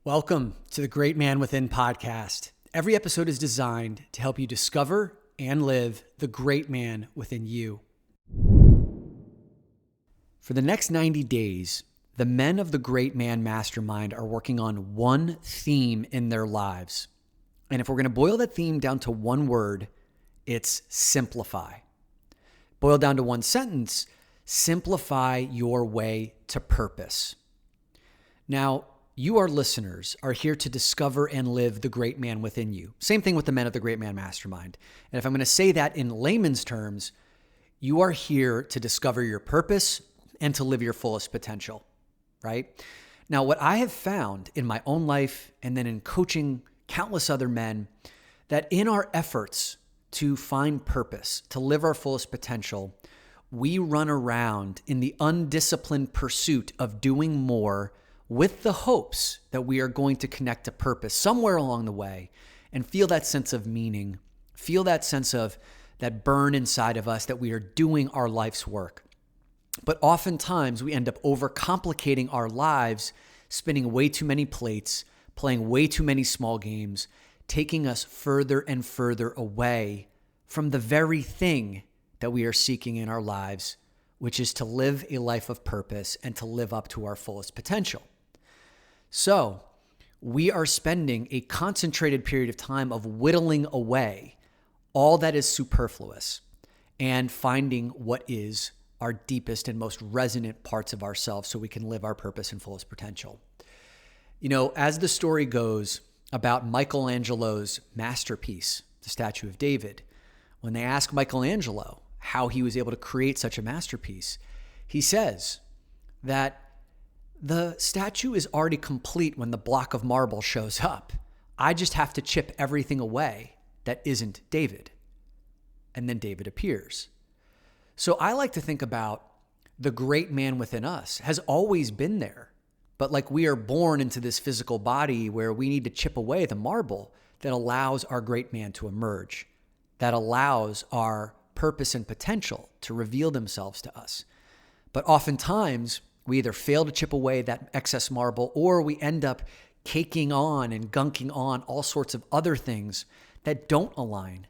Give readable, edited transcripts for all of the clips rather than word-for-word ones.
Welcome to the Great Man Within podcast. Every episode is designed to help you discover and live the great man within you. For the next 90 days, the men of the Great Man Mastermind are working on one theme in their lives. And if we're going to boil that theme down to one word, it's simplify. Boiled down to one sentence, simplify your way to purpose. Now, you, our listeners, are here to discover and live the great man within you. Same thing with the men of the Great Man Mastermind. And if I'm going to say that in layman's terms, you are here to discover your purpose and to live your fullest potential, right? Now, what I have found in my own life and then in coaching countless other men, that in our efforts to find purpose, to live our fullest potential, we run around in the undisciplined pursuit of doing more with the hopes that we are going to connect to purpose somewhere along the way and feel that sense of meaning, feel that sense of that burn inside of us that we are doing our life's work. But oftentimes we end up overcomplicating our lives, spinning way too many plates, playing way too many small games, taking us further and further away from the very thing that we are seeking in our lives, which is to live a life of purpose and to live up to our fullest potential. So we are spending a concentrated period of time of whittling away all that is superfluous and finding what is our deepest and most resonant parts of ourselves so we can live our purpose and fullest potential. You know, as the story goes about Michelangelo's masterpiece, the Statue of David, when they ask Michelangelo how he was able to create such a masterpiece, he says that the statue is already complete when the block of marble shows up. I just have to chip everything away that isn't David. And then David appears. So I like to think about the great man within us has always been there. But like we are born into this physical body where we need to chip away the marble that allows our great man to emerge, that allows our purpose and potential to reveal themselves to us. But oftentimes, we either fail to chip away that excess marble or we end up caking on and gunking on all sorts of other things that don't align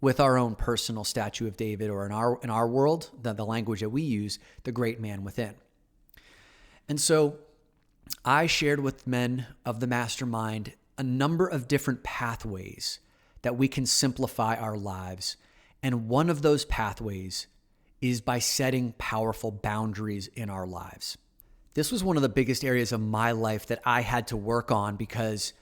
with our own personal Statue of David, or in our world, the language that we use, the great man within. And so I shared with men of the mastermind a number of different pathways that we can simplify our lives. And one of those pathways is by setting powerful boundaries in our lives. This was one of the biggest areas of my life that I had to work on because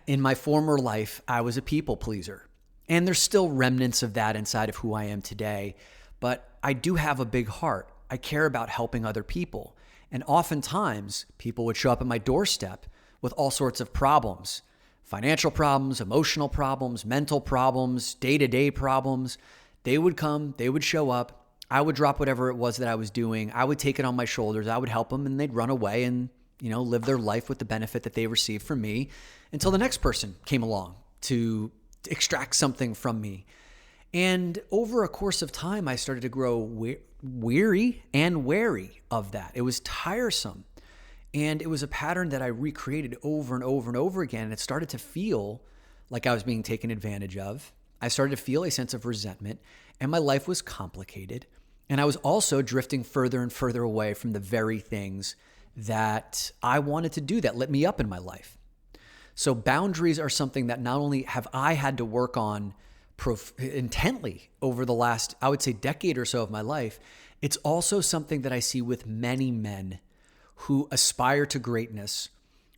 in my former life, I was a people pleaser. And there's still remnants of that inside of who I am today. But I do have a big heart. I care about helping other people. And oftentimes, people would show up at my doorstep with all sorts of problems. Financial problems, emotional problems, mental problems, day-to-day problems. They would come, they would show up. I would drop whatever it was that I was doing. I would take it on my shoulders. I would help them and they'd run away and, live their life with the benefit that they received from me until the next person came along to extract something from me. And over a course of time, I started to grow weary and wary of that. It was tiresome. And it was a pattern that I recreated over and over and over again. And it started to feel like I was being taken advantage of. I started to feel a sense of resentment and my life was complicated. And I was also drifting further and further away from the very things that I wanted to do that lit me up in my life. So boundaries are something that not only have I had to work on intently over the last, I would say, decade or so of my life, it's also something that I see with many men who aspire to greatness,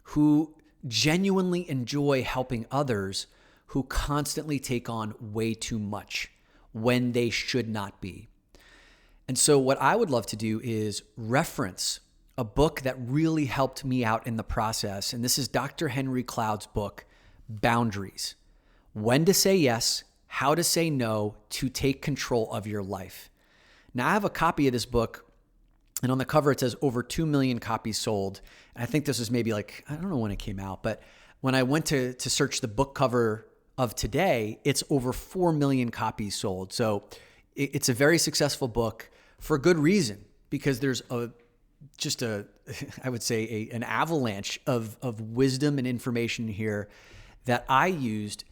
who genuinely enjoy helping others, who constantly take on way too much when they should not be. And so what I would love to do is reference a book that really helped me out in the process. And this is Dr. Henry Cloud's book, Boundaries: When to Say Yes, How to Say No to Take Control of Your Life. Now, I have a copy of this book, and on the cover it says over 2 million copies sold. And I think this was maybe I don't know when it came out, but when I went to search the book cover of today, it's over 4 million copies sold. So it's a very successful book for good reason, because there's a just I would say an avalanche of wisdom and information here that I used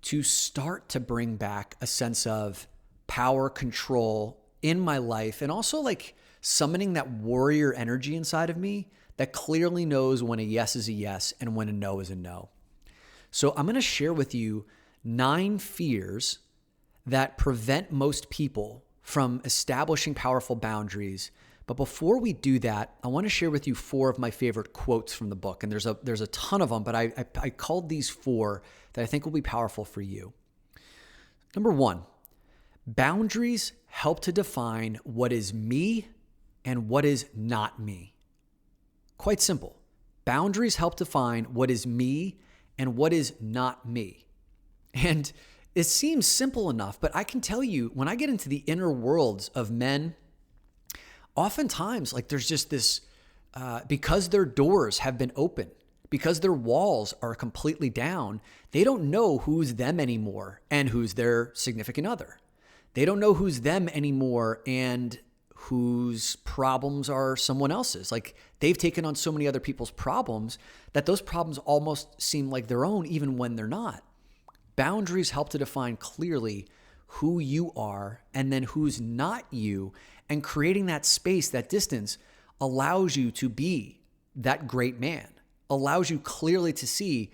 to start to bring back a sense of power, control in my life, and also like summoning that warrior energy inside of me that clearly knows when a yes is a yes and when a no is a no. So I'm going to share with you 9 fears that prevent most people from establishing powerful boundaries. But before we do that, I want to share with you 4 of my favorite quotes from the book. And there's a ton of them, but I called these 4 that I think will be powerful for you. Number 1, boundaries help to define what is me and what is not me. Quite simple. Boundaries help define what is me and what is not me. And it seems simple enough, but I can tell you, when I get into the inner worlds of men, oftentimes, like there's just this, because their doors have been open, because their walls are completely down, they don't know who's them anymore and who's their significant other. They don't know who's them anymore and whose problems are someone else's. Like they've taken on so many other people's problems that those problems almost seem like their own, even when they're not. Boundaries help to define clearly who you are and then who's not you. And creating that space, that distance, allows you to be that great man, allows you clearly to see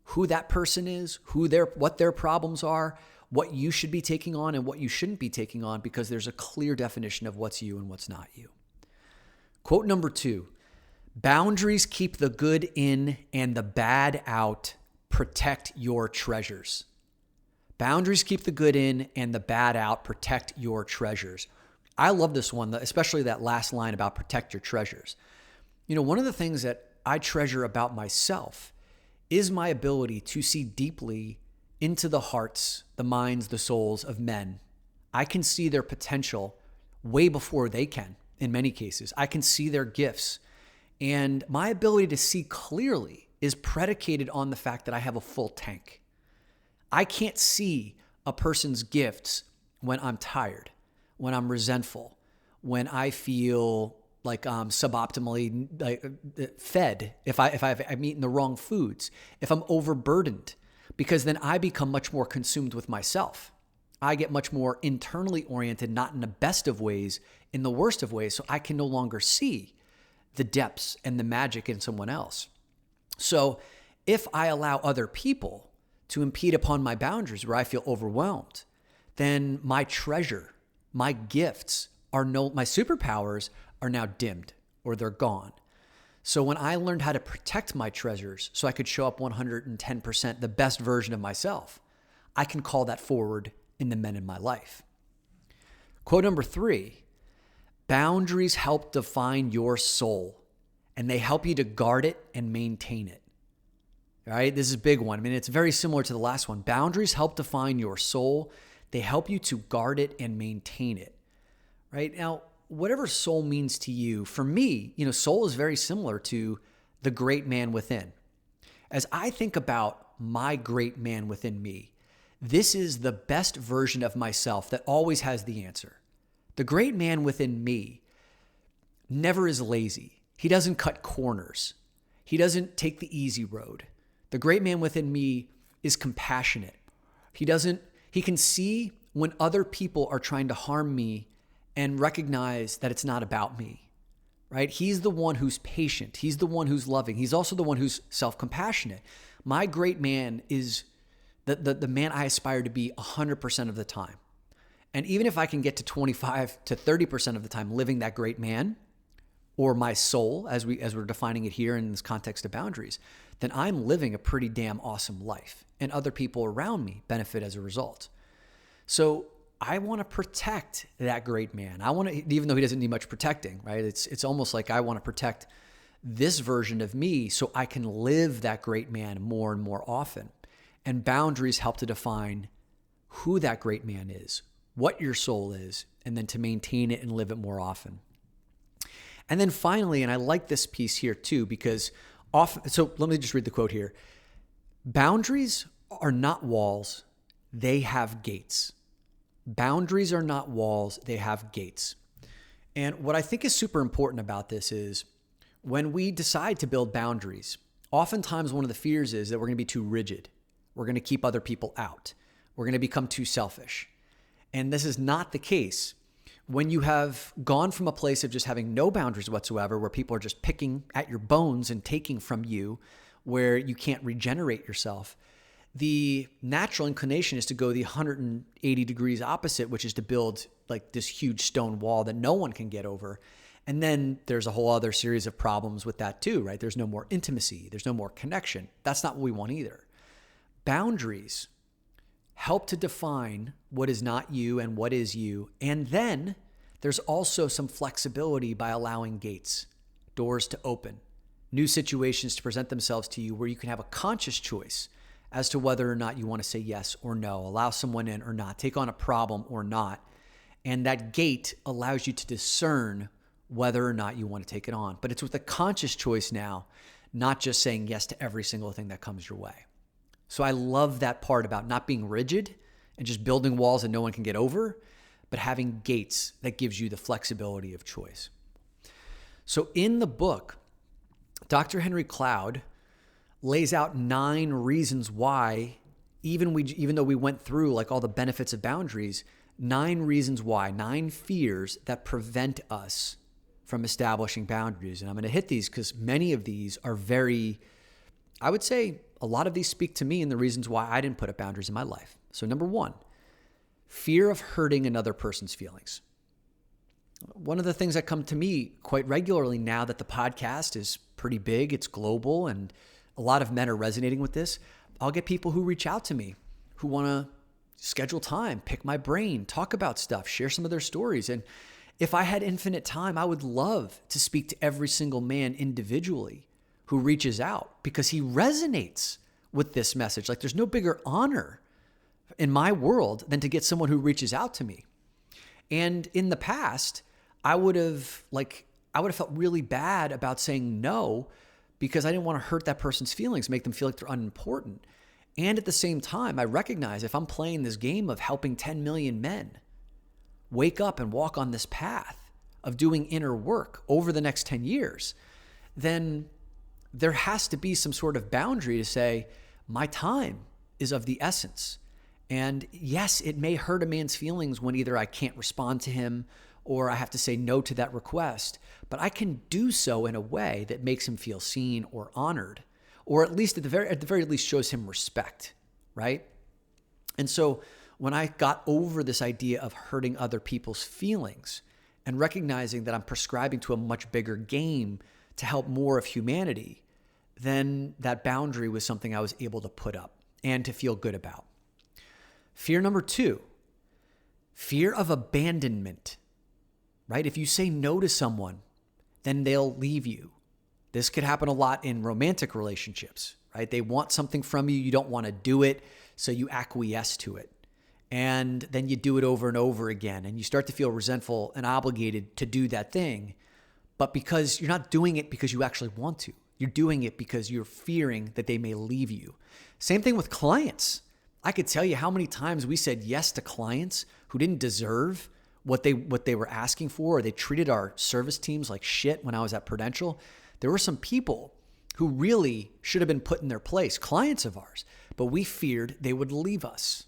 who that person is, what their problems are, what you should be taking on and what you shouldn't be taking on, because there's a clear definition of what's you and what's not you. Quote number 2, boundaries keep the good in and the bad out. Protect your treasures. Boundaries keep the good in and the bad out. Protect your treasures. I love this one, especially that last line about protect your treasures. You know, one of the things that I treasure about myself is my ability to see deeply into the hearts, the minds, the souls of men. I can see their potential way before they can, in many cases. I can see their gifts. And my ability to see clearly is predicated on the fact that I have a full tank. I can't see a person's gifts when I'm tired, when I'm resentful, when I feel like I'm suboptimally fed, if I'm eating the wrong foods, if I'm overburdened, because then I become much more consumed with myself. I get much more internally oriented, not in the best of ways, in the worst of ways, so I can no longer see the depths and the magic in someone else. So if I allow other people to impede upon my boundaries where I feel overwhelmed, then my treasure, my gifts my superpowers are now dimmed or they're gone. So when I learned how to protect my treasures so I could show up 110% the best version of myself, I can call that forward in the men in my life. Quote number 3, boundaries help define your soul and they help you to guard it and maintain it. All right, this is a big one. I mean, it's very similar to the last one. Boundaries help define your soul. They help you to guard it and maintain it. Right? Now, whatever soul means to you, for me, soul is very similar to the great man within. As I think about my great man within me, this is the best version of myself that always has the answer. The great man within me never is lazy. He doesn't cut corners. He doesn't take the easy road. The great man within me is compassionate. He can see when other people are trying to harm me and recognize that it's not about me, right? He's the one who's patient. He's the one who's loving. He's also the one who's self-compassionate. My great man is the man I aspire to be 100% of the time. And even if I can get to 25 to 30% of the time living that great man, or my soul, as we're defining it here in this context of boundaries, then I'm living a pretty damn awesome life. And other people around me benefit as a result. So I want to protect that great man. I want to, even though he doesn't need much protecting, right? It's almost like I want to protect this version of me so I can live that great man more and more often. And boundaries help to define who that great man is, what your soul is, and then to maintain it and live it more often. And then finally, and I like this piece here too, because so let me just read the quote here. Boundaries are not walls, they have gates. Boundaries are not walls, they have gates. And what I think is super important about this is when we decide to build boundaries, oftentimes one of the fears is that we're going to be too rigid. We're going to keep other people out. We're going to become too selfish. And this is not the case. When you have gone from a place of just having no boundaries whatsoever, where people are just picking at your bones and taking from you, where you can't regenerate yourself, the natural inclination is to go the 180 degrees opposite, which is to build like this huge stone wall that no one can get over. And then there's a whole other series of problems with that too, right? There's no more intimacy. There's no more connection. That's not what we want either. Boundaries help to define what is not you and what is you. And then there's also some flexibility by allowing gates, doors to open, new situations to present themselves to you where you can have a conscious choice as to whether or not you want to say yes or no, allow someone in or not, take on a problem or not. And that gate allows you to discern whether or not you want to take it on. But it's with a conscious choice now, not just saying yes to every single thing that comes your way. So I love that part about not being rigid and just building walls that no one can get over, but having gates that gives you the flexibility of choice. So in the book, Dr. Henry Cloud lays out 9 reasons why, even though we went through like all the benefits of boundaries, 9 reasons why, 9 fears that prevent us from establishing boundaries. And I'm going to hit these because many of these are I would say a lot of these speak to me and the reasons why I didn't put up boundaries in my life. So number 1, fear of hurting another person's feelings. One of the things that come to me quite regularly now that the podcast is pretty big, it's global, and a lot of men are resonating with this, I'll get people who reach out to me who want to schedule time, pick my brain, talk about stuff, share some of their stories. And if I had infinite time, I would love to speak to every single man individually who reaches out because he resonates with this message. Like there's no bigger honor in my world than to get someone who reaches out to me. And in the past, I would have felt really bad about saying no because I didn't want to hurt that person's feelings, make them feel like they're unimportant. And at the same time, I recognize if I'm playing this game of helping 10 million men wake up and walk on this path of doing inner work over the next 10 years, then there has to be some sort of boundary to say, my time is of the essence. And yes, it may hurt a man's feelings when either I can't respond to him or I have to say no to that request, but I can do so in a way that makes him feel seen or honored, or at least at the very least shows him respect, right? And so when I got over this idea of hurting other people's feelings and recognizing that I'm prescribing to a much bigger game to help more of humanity, then that boundary was something I was able to put up and to feel good about. Fear number 2, fear of abandonment, right? If you say no to someone, then they'll leave you. This could happen a lot in romantic relationships, right? They want something from you. You don't want to do it, so you acquiesce to it. And then you do it over and over again, and you start to feel resentful and obligated to do that thing. But because you're not doing it because you actually want to, you're doing it because you're fearing that they may leave you. Same thing with clients. I could tell you how many times we said yes to clients who didn't deserve what they were asking for, or they treated our service teams like shit when I was at Prudential. There were some people who really should have been put in their place, clients of ours, but we feared they would leave us.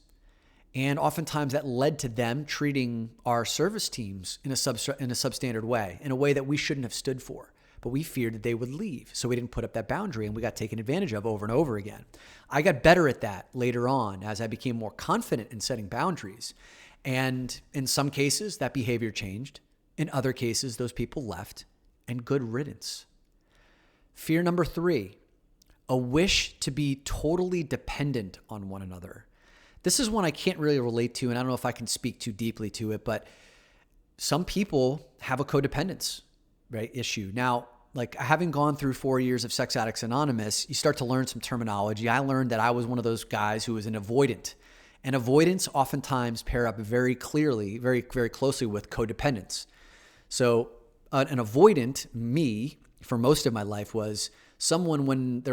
And oftentimes that led to them treating our service teams in a substandard way, in a way that we shouldn't have stood for. But we feared that they would leave. So we didn't put up that boundary and we got taken advantage of over and over again. I got better at that later on as I became more confident in setting boundaries. And in some cases, that behavior changed. In other cases, those people left, and good riddance. Fear number 3, a wish to be totally dependent on one another. This is one I can't really relate to, and I don't know if I can speak too deeply to it, but some people have a codependence, right, issue. Now, like having gone through 4 years of Sex Addicts Anonymous, you start to learn some terminology. I learned that I was one of those guys who was an avoidant. And avoidance oftentimes pair up very clearly, very, very closely with codependence. So an avoidant, me, for most of my life, was someone when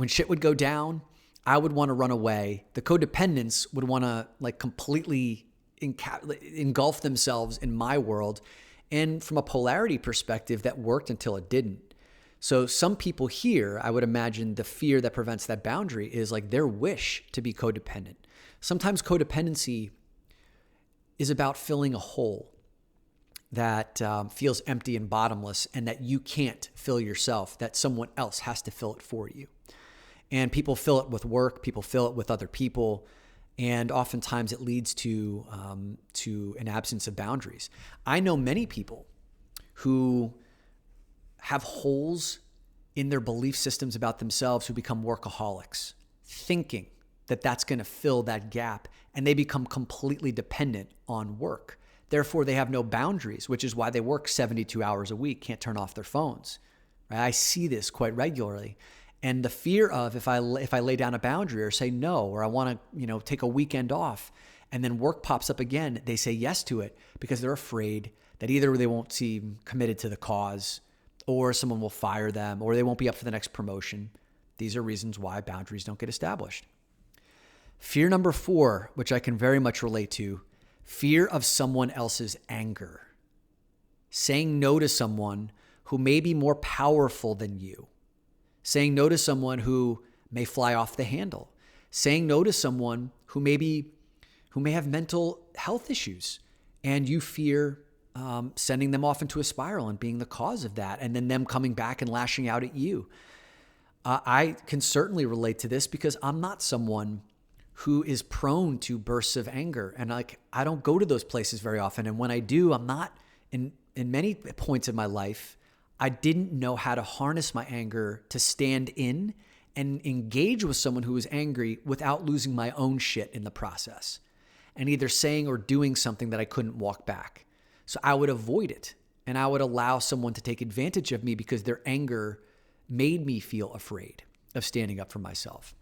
shit would go down, I would want to run away. The codependents would want to completely engulf themselves in my world And from a polarity perspective, that worked until it didn't. So some people here, I would imagine the fear that prevents that boundary is like their wish to be codependent. Sometimes codependency is about filling a hole that feels empty and bottomless, and that you can't fill yourself, that someone else has to fill it for you. And people fill it with work, people fill it with other people, and oftentimes it leads to an absence of boundaries. I know many people who have holes in their belief systems about themselves who become workaholics, thinking that that's going to fill that gap, and they become completely dependent on work. Therefore, they have no boundaries, which is why they work 72 hours a week, can't turn off their phones. Right? I see this quite regularly. And the fear of if I lay down a boundary or say no, or I want to take a weekend off, and then work pops up again, they say yes to it because they're afraid that either they won't seem committed to the cause, or someone will fire them, or they won't be up for the next promotion. These are reasons why boundaries don't get established. Fear number 4, which I can very much relate to, fear of someone else's anger. Saying no to someone who may be more powerful than you. Saying no to someone who may fly off the handle. Saying no to someone who may have mental health issues, and you fear sending them off into a spiral and being the cause of that, and then them coming back and lashing out at you. I can certainly relate to this because I'm not someone who is prone to bursts of anger. And I don't go to those places very often. And when I do, I'm not, in many points of my life, I didn't know how to harness my anger to stand in and engage with someone who was angry without losing my own shit in the process, and either saying or doing something that I couldn't walk back. So I would avoid it, and I would allow someone to take advantage of me because their anger made me feel afraid of standing up for myself.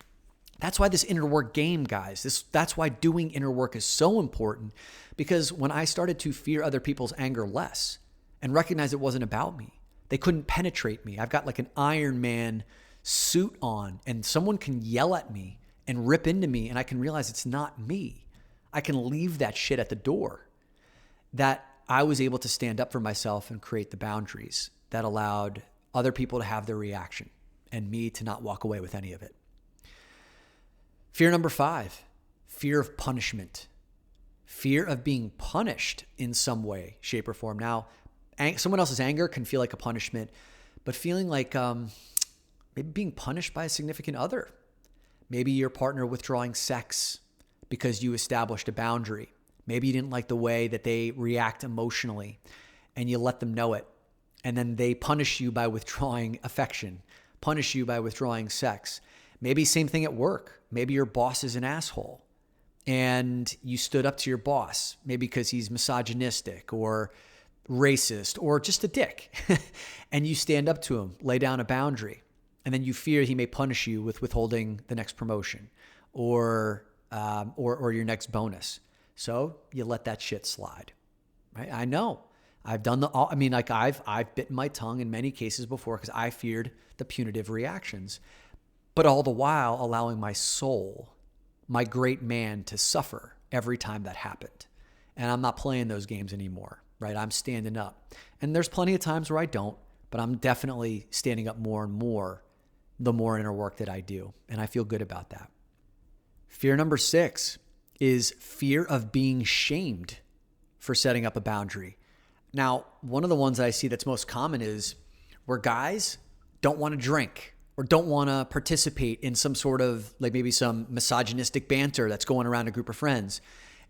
That's why this inner work game, guys, that's why doing inner work is so important, because when I started to fear other people's anger less and recognize it wasn't about me, they couldn't penetrate me. I've got like an Iron Man suit on, and someone can yell at me and rip into me, and I can realize it's not me. I can leave that shit at the door. That I was able to stand up for myself and create the boundaries that allowed other people to have their reaction and me to not walk away with any of it. Fear number 5, fear of punishment. Fear of being punished in some way, shape, or form. Now, someone else's anger can feel like a punishment, but feeling like maybe being punished by a significant other. Maybe your partner withdrawing sex because you established a boundary. Maybe you didn't like the way that they react emotionally and you let them know it. And then they punish you by withdrawing affection, punish you by withdrawing sex. Maybe same thing at work. Maybe your boss is an asshole and you stood up to your boss, maybe because he's misogynistic or racist or just a dick. And you stand up to him, lay down a boundary, and then you fear he may punish you with withholding the next promotion or your next bonus. So you let that shit slide, right? I know I've done I've bitten my tongue in many cases before because I feared the punitive reactions, but all the while allowing my soul, my great man, to suffer every time that happened. And I'm not playing those games anymore, right? I'm standing up. And there's plenty of times where I don't, but I'm definitely standing up more and more the more inner work that I do. And I feel good about that. Fear number 6 is fear of being shamed for setting up a boundary. Now, one of the ones that I see that's most common is where guys don't want to drink or don't want to participate in some sort of, like maybe some misogynistic banter that's going around a group of friends.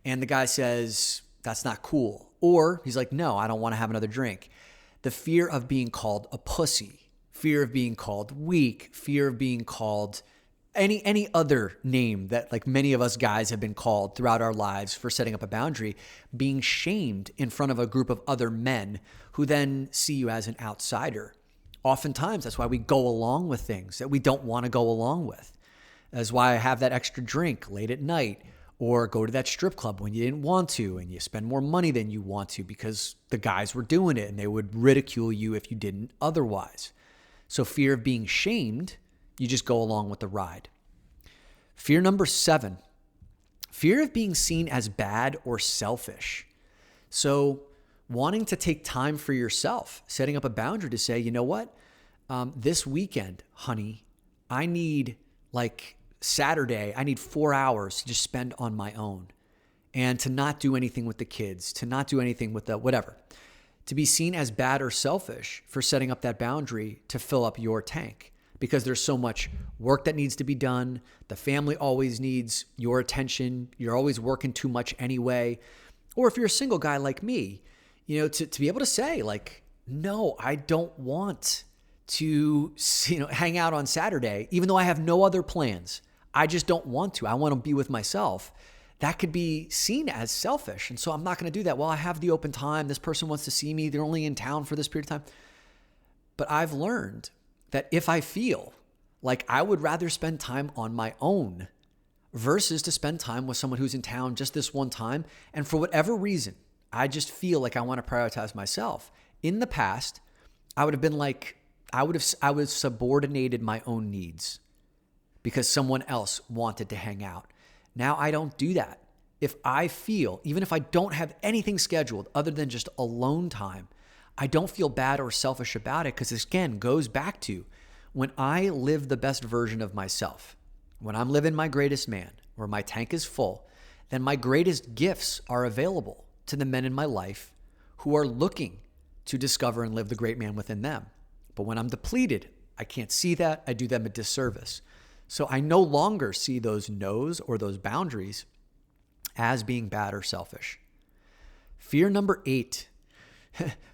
And the guy says, that's not cool. Or he's like, no, I don't want to have another drink. The fear of being called a pussy, fear of being called weak, fear of being called any other name that like many of us guys have been called throughout our lives for setting up a boundary, being shamed in front of a group of other men who then see you as an outsider. Oftentimes, that's why we go along with things that we don't want to go along with. That's why I have that extra drink late at night, or go to that strip club when you didn't want to and you spend more money than you want to because the guys were doing it and they would ridicule you if you didn't otherwise. So fear of being shamed, you just go along with the ride. Fear number 7, fear of being seen as bad or selfish. So Wanting to take time for yourself, setting up a boundary to say, you know what? This weekend, honey, I need Saturday, I need 4 hours to just spend on my own and to not do anything with the kids, to not do anything with the whatever. To be seen as bad or selfish for setting up that boundary to fill up your tank because there's so much work that needs to be done. The family always needs your attention. You're always working too much anyway. Or if you're a single guy like me, to be able to say no, I don't want to, hang out on Saturday, even though I have no other plans. I just don't want to. I want to be with myself. That could be seen as selfish. And so I'm not going to do that. Well, I have the open time. This person wants to see me. They're only in town for this period of time. But I've learned that if I feel like I would rather spend time on my own versus to spend time with someone who's in town just this one time, and for whatever reason, I just feel like I want to prioritize myself. In the past, I would have been I would have subordinated my own needs because someone else wanted to hang out. Now I don't do that. If I feel, even if I don't have anything scheduled other than just alone time, I don't feel bad or selfish about it because this again goes back to when I live the best version of myself, when I'm living my greatest man, where my tank is full, then my greatest gifts are available to the men in my life who are looking to discover and live the great man within them. But when I'm depleted, I can't see that. I do them a disservice. So I no longer see those no's or those boundaries as being bad or selfish. Fear number 8,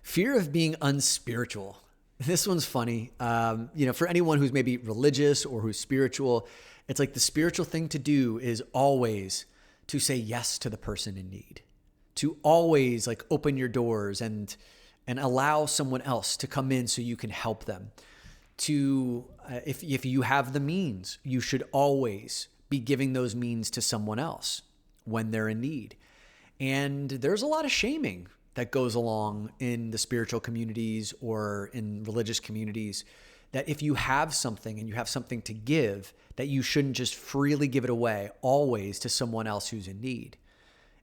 fear of being unspiritual. This one's funny. For anyone who's maybe religious or who's spiritual, it's like the spiritual thing to do is always to say yes to the person in need, to always open your doors and allow someone else to come in so you can help them. To if you have the means, you should always be giving those means to someone else when they're in need. And there's a lot of shaming that goes along in the spiritual communities or in religious communities that if you have something and you have something to give, that you shouldn't just freely give it away always to someone else who's in need.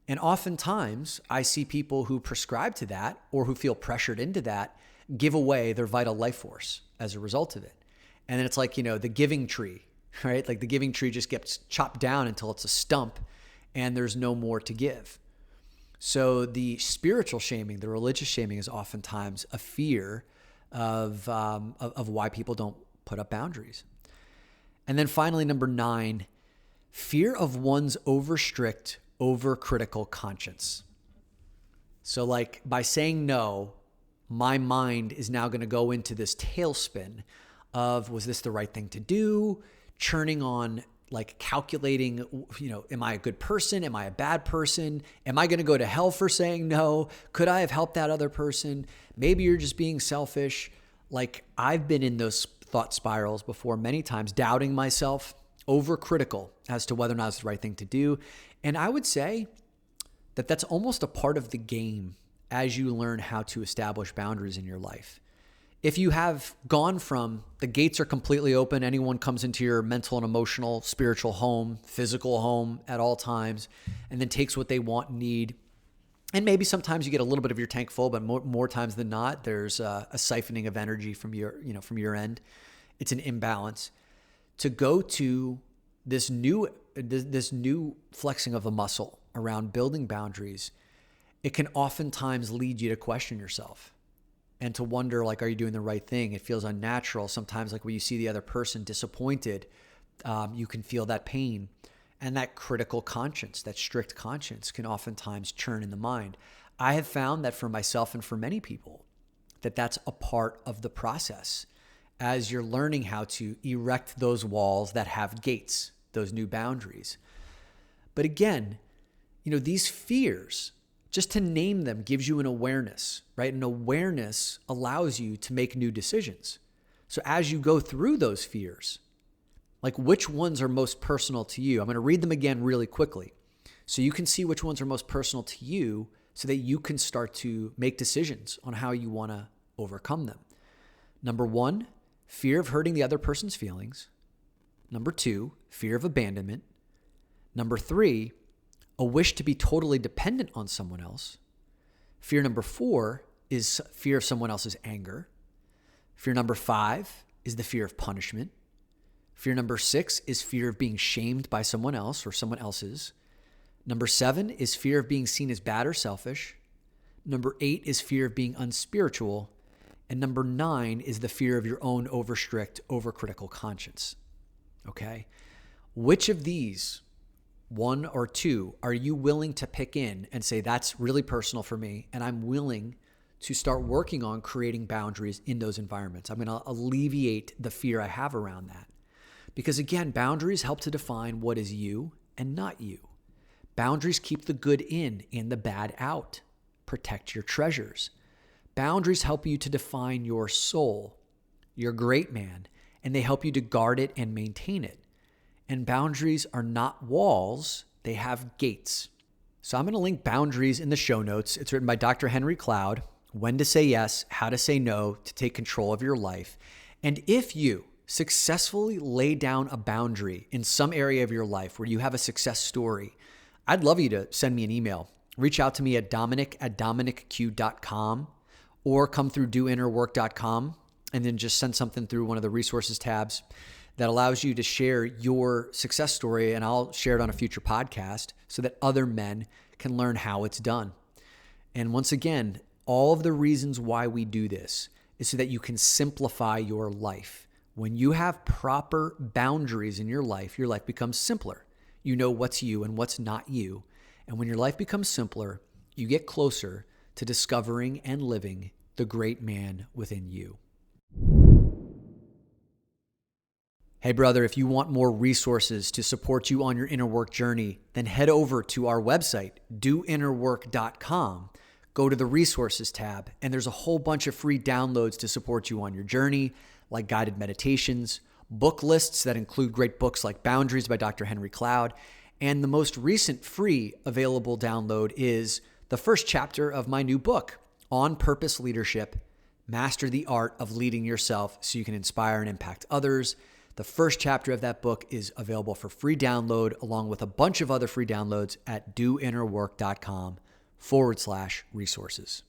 And oftentimes I see people who prescribe to that or who feel pressured into that give away their vital life force as a result of it. And then it's the giving tree, right? The giving tree just gets chopped down until it's a stump and there's no more to give. So the spiritual shaming, the religious shaming is oftentimes a fear of why people don't put up boundaries. And then finally, number 9, fear of one's overstrict, overcritical conscience. So by saying no, my mind is now going to go into this tailspin of, was this the right thing to do? Churning on, calculating, am I a good person? Am I a bad person? Am I going to go to hell for saying no? Could I have helped that other person? Maybe you're just being selfish. I've been in those thought spirals before many times, doubting myself, overcritical as to whether or not it's the right thing to do. And I would say that that's almost a part of the game as you learn how to establish boundaries in your life. If you have gone from the gates are completely open, anyone comes into your mental and emotional, spiritual home, physical home at all times, and then takes what they want and need. And maybe sometimes you get a little bit of your tank full, but more times than not, there's a siphoning of energy from your end. It's an imbalance. To go to this new flexing of a muscle around building boundaries, it can oftentimes lead you to question yourself and to wonder, are you doing the right thing? It feels unnatural. Sometimes when you see the other person disappointed, you can feel that pain. And that critical conscience, that strict conscience can oftentimes churn in the mind. I have found that for myself and for many people, that's a part of the process as you're learning how to erect those walls that have gates, those new boundaries. But again, these fears, just to name them gives you an awareness, right? An awareness allows you to make new decisions. So as you go through those fears, which ones are most personal to you? I'm going to read them again really quickly so you can see which ones are most personal to you so that you can start to make decisions on how you want to overcome them. Number 1, fear of hurting the other person's feelings. Number 2, fear of abandonment. Number 3, a wish to be totally dependent on someone else. Fear number 4 is fear of someone else's anger. Fear number 5 is the fear of punishment. Fear number 6 is fear of being shamed by someone else or someone else's. Number 7 is fear of being seen as bad or selfish. Number 8 is fear of being unspiritual. And number 9 is the fear of your own overstrict, overcritical conscience. Okay? Which of these, 1 or 2, are you willing to pick in and say, that's really personal for me, and I'm willing to start working on creating boundaries in those environments? I'm going to alleviate the fear I have around that. Because again, boundaries help to define what is you and not you. Boundaries keep the good in and the bad out. Protect your treasures. Boundaries help you to define your soul, your great man, and they help you to guard it and maintain it. And boundaries are not walls, they have gates. So I'm going to link boundaries in the show notes. It's written by Dr. Henry Cloud, When to Say Yes, How to Say No to Take Control of Your Life. And if you successfully lay down a boundary in some area of your life where you have a success story, I'd love you to send me an email. Reach out to me at dominic@dominicq.com or come through doinnerwork.com and then just send something through one of the resources tabs that allows you to share your success story, and I'll share it on a future podcast so that other men can learn how it's done. And once again, all of the reasons why we do this is so that you can simplify your life. When you have proper boundaries in your life becomes simpler. You know what's you and what's not you. And when your life becomes simpler, you get closer to discovering and living the great man within you. Hey brother, if you want more resources to support you on your inner work journey, then head over to our website, doinnerwork.com. Go to the resources tab, and there's a whole bunch of free downloads to support you on your journey, like guided meditations, book lists that include great books like Boundaries by Dr. Henry Cloud, and the most recent free available download is the first chapter of my new book, On Purpose Leadership, Master the Art of Leading Yourself so you can inspire and impact others. The first chapter of that book is available for free download, along with a bunch of other free downloads at doinnerwork.com/resources.